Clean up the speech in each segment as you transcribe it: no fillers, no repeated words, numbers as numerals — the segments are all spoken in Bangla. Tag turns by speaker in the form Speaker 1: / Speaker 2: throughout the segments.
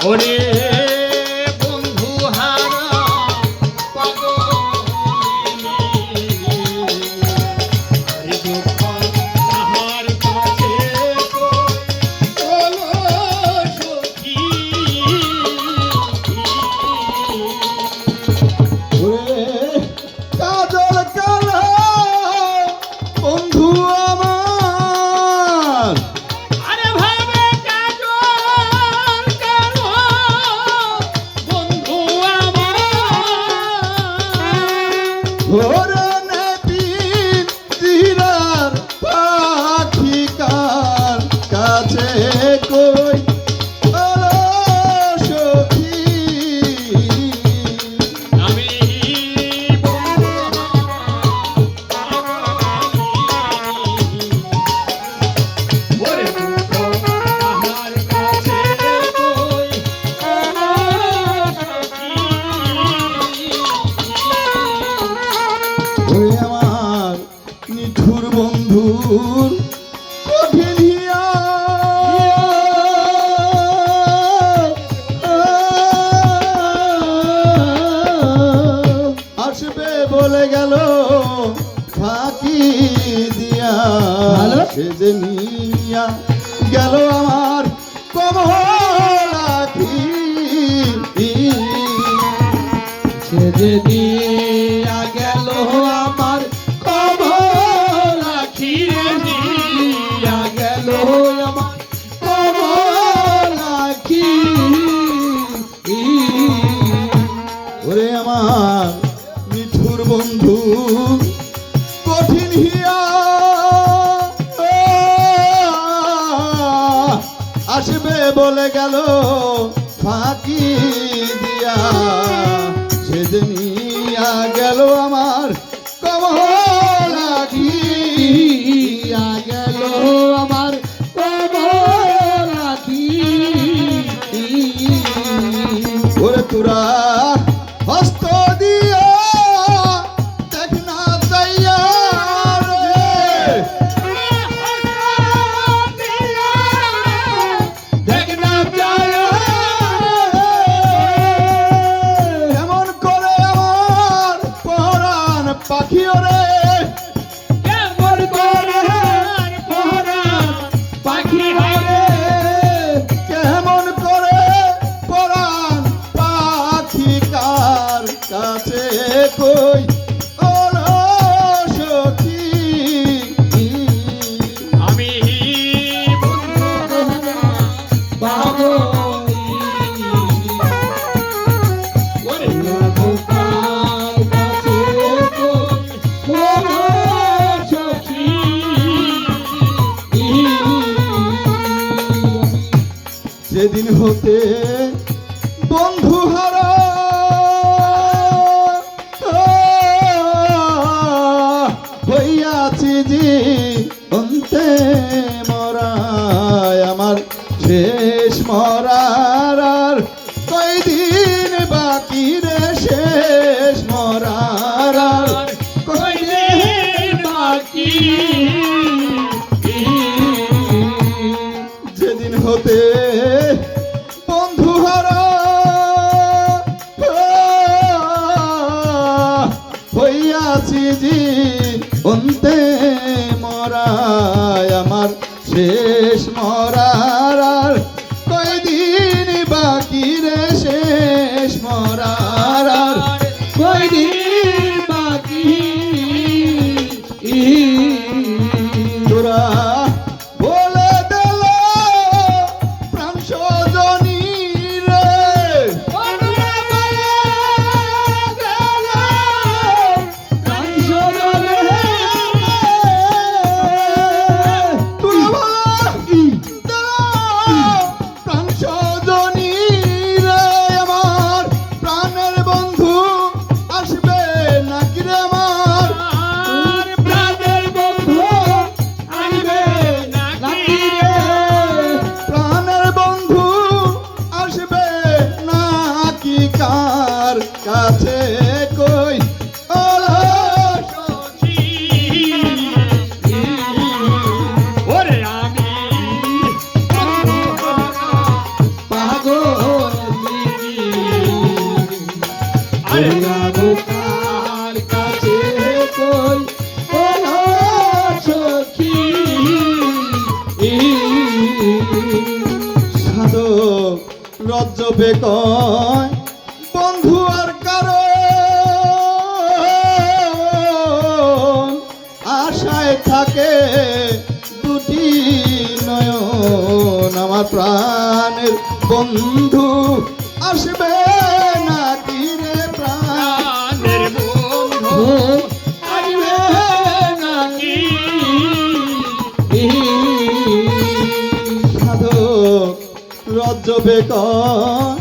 Speaker 1: ওরে বন্ধু হারা পাগলিনী আরে দুঃখ তাহার কাছে চলো সখী
Speaker 2: ওরে কাজল কালো বন্ধু আমার
Speaker 1: আরে ভাবে কাজল কালো বন্ধু আমার
Speaker 2: ওরে নেবি দিনার পাখি কার কাছে কই আলো সখী
Speaker 1: আমি বন্ধু ওরে দুঃখ তাহার কাছে কই
Speaker 2: ওরে আমার নিঠুর বন্ধুর কঠিন হিয়া আসবে বলে গেল ফাঁকি দিয়া সে যে নিয়া গেল আমার কমলাখি সে যে দিয়া গেল আমার কমলাখি দিয়া গেল আমার কমলাখি ওরে আমার মিঠুর বন্ধু কঠিন হিয়া আসবে বলে গেল ফাঁকি দিয়া সেদিনিয়া গেল আমার কমলাখি গেল আমার কমলাখি ওরে তোরা হস্ত দিয়া দেখ না যাইয়া রে দেখ না যাইয়া এমন করে আমার পরাণ পাখি ওরে
Speaker 1: কেমন করে পরাণ পাখি হবে
Speaker 2: কেমন করে পরাণ পাখি কার কাছে কই ওলো সখী
Speaker 1: আমি বন্ধু ওরে
Speaker 2: যেদিন হতে বন্ধু হারা হইয়াছি জি অন্তে মরায় আমার শেষ মরার আর কয়দিন বাকি রে শেষ মরার আর কয়দিন বাকি যেদিন হতে বন্ধু হারা হইয়াছি জি অন্তে মরায় আমার শেষ মরার আর কয়দিন বাকি রে শেষ মরার আর কয়দিন বাকি তোরা বলে দিল প্রাণ সজনী রে প্রাণ সজনী রে আমার প্রাণের বন্ধু আসবে নাকি রে আমার
Speaker 1: প্রাণের বন্ধু আসবে নাকি রে
Speaker 2: প্রাণের বন্ধু আসবে নাকি কার কাছে কই ওলো
Speaker 1: সখী ওরে আমি
Speaker 2: পাগল রজ্জবে কয় বন্ধু আর কারো আশায় থাকে দুটি নয়ন আমার প্রাণের বন্ধু আসবে নাকি রে প্রাণ
Speaker 1: প্রাণের বন্ধু আসবে নাকি?
Speaker 2: সাধক রজ্জবে কয়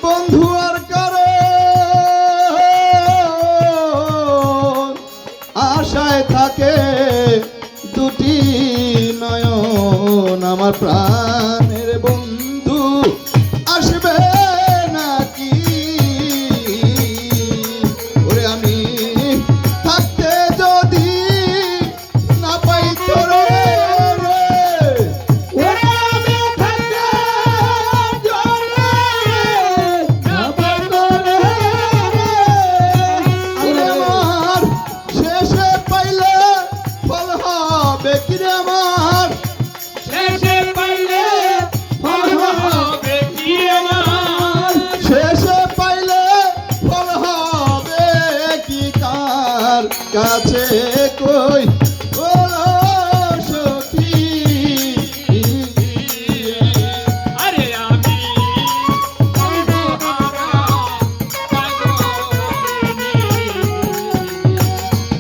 Speaker 2: বন্ধু আর কারো আশায় থাকে দুটি নয়ন আমার প্রাণের বন্ধু আসবে নাকি? ওরে আমি থাকতে যদি না পাই তোরে রে,
Speaker 1: ওরে আমি থাকতে জলে না পাগলে
Speaker 2: ওরে আমার শেষে পাইলে ফল হবে কিরে আমার
Speaker 1: শেষে পাইলে ফল হবে কি আমার?
Speaker 2: শেষে পাইলে ফল হবে কি কার কাছে কই বলো সখী
Speaker 1: আরে আমি বন্ধুহারা পাগলিনী।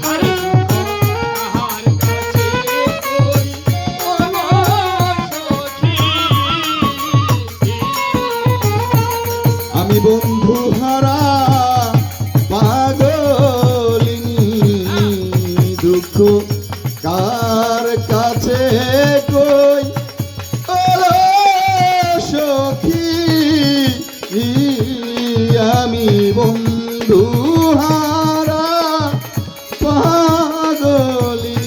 Speaker 1: আরে কাহার কাছে কই বলো সখী?
Speaker 2: আমি বন্ধু হারা পাগলিনী দুঃখ কার কাছে কই ওলো সখী আমি বন্ধু হারা পাগলিনী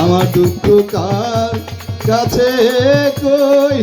Speaker 2: আমার দুঃখ কার কাছে কই